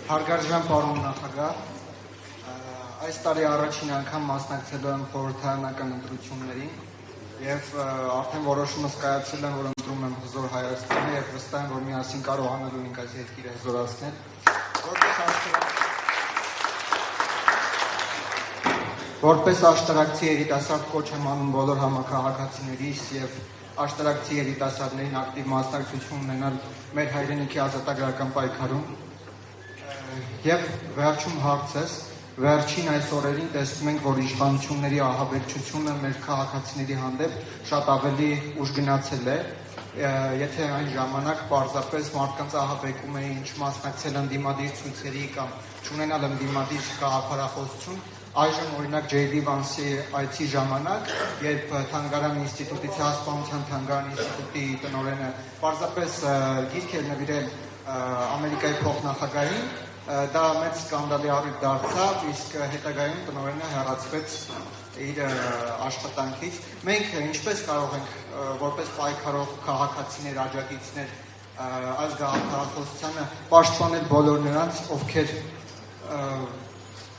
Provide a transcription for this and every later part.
Հարգարժան պարոն նախագահ, այս տարի առաջին անգամ մասնակցելու եմ խորհրդարանական ընտրություններին եւ արդեն որոշումս կայացել եմ, որ ընտրում եմ Հզոր Հայաստանը եւ վստահ եմ, որ միասին կարողանալու ենք այս երկիրը հզորացնել։ Որպես աշտարակցի երիտասարդ կոչ եմ անում բոլոր համաքաղաքացիներիս եւ աշտարակցի երիտասարդներին ակտիվ մասնակցություն ունենալ մեր հայրենիքի ազատագրական պայքարում։ Եվ վերջում հարցս, վերջին այս օրերին տեսնում ենք, որ իշխանությունների ահաբեկչությունը մեր քաղաքացիների հանդեպ շատ ավելի ուժ գնացել է, եթե այն ժամանակ պարզապես մարդկանց ահաբեկում էին, չմասնակցել ընդդիմադիր ցույցերի կամ չունենալ ընդդիմադիր գաղափարախոսություն, այժմ օրինակ J.D. Vance-ի այցի ժամանակ, երբ Թանգարան ինստիտուտի ցեղասպանության Թանգարան ինստիտուտի տնօրենը պարզապես գիրք էր նվիրել Ամերիկայի փոխնախագահին, դա մեծ սկանդալի առիթ դարձավ, իսկ հետագայում տնօրենը հեռացվեց իր աշխատանքից։ Մենք ինչպես կարող ենք որպես պայքարող քաղաքացիներ, աջակիցներ այս գաղափարախոսությանը պաշտպանել բոլոր նրանց,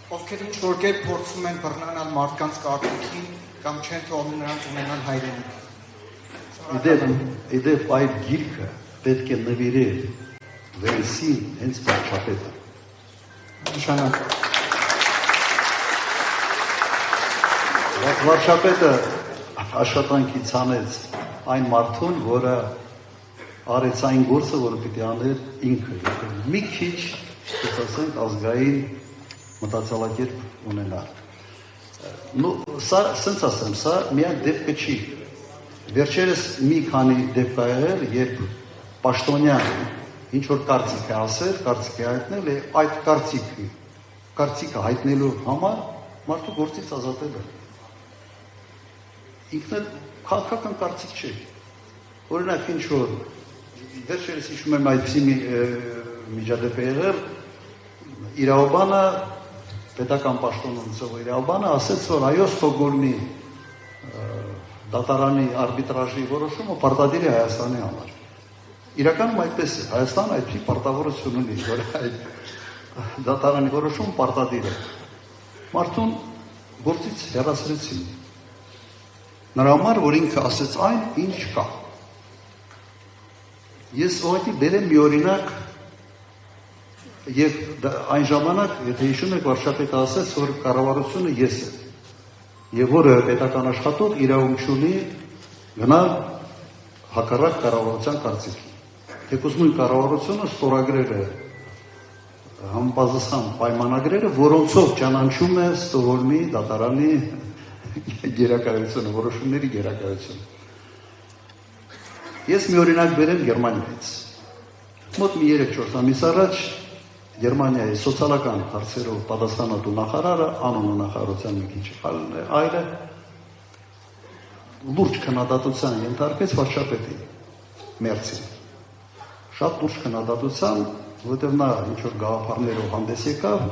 ովքեր ինչ-որ կերպ փորձում են բռնանալ մարդկանց կարծիքին կամ չեն թողնում նրանց ունենալ հայրենիք։ Իդեպ այդ գիրքը պետք է նվիրել վերսի հենց վարչապետը։ Նշանակ։ Վարչապետը աշխատանքից անեց այն մարդուն, որը արեց այն գործը, որը պիտի աներ ինքը։ Մի քիչ, ասենք, ազգային մտածելակերպ ունենալ։ Սա, սենց ասեմ, սա միակ դեպքը չի։ Վերջերս մի քանի դեպք ա եղել, երբ պաշտոնյան ինչ-որ կարծիք է ասել, կարծիք է հայտնել, այդ կարծիքը հայտնելու համար մարդու գործից ազատել է։ Ինքն էլ քաղաքական կարծիք չէ։ Օրինակ ինչ-որ, վերջերս հիշում եմ այդպիսի միջադեպ է եղել, իրավաբանը, պետական պաշտոնացող իրավաբանը ասեց, որ այո, Ստոկգոլմի դատարանի արբիտրաժի որոշումը պարտադիր է Հայաստանի համար։ Իրականում այդպես է, Հայաստանը այդպիսի պարտավորություն ունի, որ այդ դատարանի որոշումը պարտադիր է։ Մարդուն գործից հեռացրեցին։ Նրա համար, որ ինքը ասեց այն, ինչ կա։ Ես ուղղակի բերեմ մի օրինակ, եւ այն ժամանակ, եթե հիշում եք, վարչապետը ասեց, որ կառավարությունը ես եմ, եւ որը պետական աշխատող իրավունք ունի գնալ հակառակ կառավարության կարծիքին։ Թեկուզ նույն կառավարությունը ստորագրել է համապատասխան պայմանագրերը, որոնցով ճանաչում է Ստոկգոլմի դատարանի գերակայությունը, որոշումների գերակայությունը։ Ես մի օրինակ բերեմ Գերմանիայից։ Մոտ մի 3-4 ամիս առաջ Գերմանիայի սոցիալական հարցերով պատասխանատու նախարարը, անունը նախարարության մի քիչ այլ է, լուրջ քննադատության ենթարկեց վարչապետին, Մերցին։ Շատ լուրջ քննադատության, որովհետև նա ինչ-որ գաղափարներով հանդես եկավ,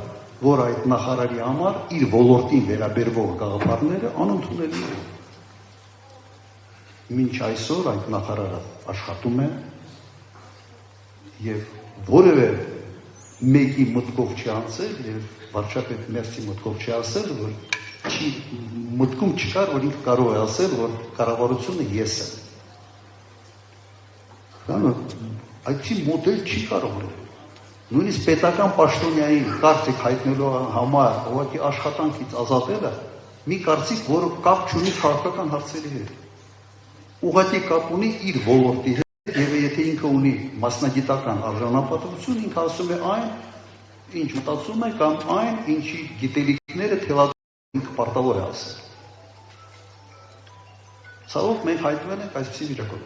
որ այդ նախարարի համար իր ոլորտին վերաբերվող գաղափարները անընդունելի են։ Մինչ այսօր այդ նախարարը աշխատում է եւ որևէ մեկի մտքով չի անցել եւ վարչապետ Մերցի մտքով չի ասել, որ մտքում չկար, որ ինքը կարող է ասել, որ կառավարությունը ես եմ։ Այդպիսի մոդել չի կարող լինել։ Նույնիսկ պետական պաշտոնյային կարծիք հայտնելու համար ուղղակի աշխատանքից ազատելը մի կարծիք, որը կապ չունի քաղաքական հարցերի հետ։ Ուղղակի կապ ունի իր ոլորտի հետ, եւ եթե ինքը ունի մասնագիտական արժանապատվություն, ինքը ասում է այն, ինչ մտածում է, կամ այն, ինչի գիտելիքները թելադրում ինքը պարտավոր է ասել։ Ցավոք մենք հայտնվել ենք այսպիսի վիճակում։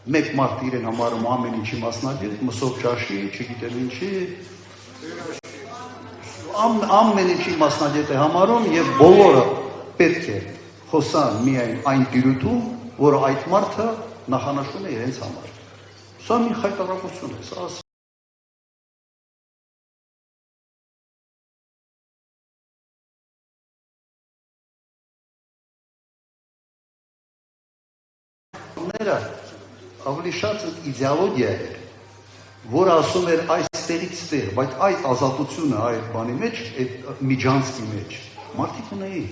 Մեկ մարդ իրեն համարում ամեն ինչի մասնագետ, մսով ճաշի, չգիտեմ ինչի, ամեն ինչի մասնագետ է համարում եւ բոլորը պետք է խոսան միայն այն դիրույթում, որ այդ մարդը նախանշում է իրենց համար։ Սա մի խայտարակություն է, սա ավելի շատ իդեոլոգիա է, որ ասում էր այստեղից ստեղ, բայց այդ ազատությունը այդ բանի մեջ, այդ միջանցքի մեջ մարդիկ ունեին։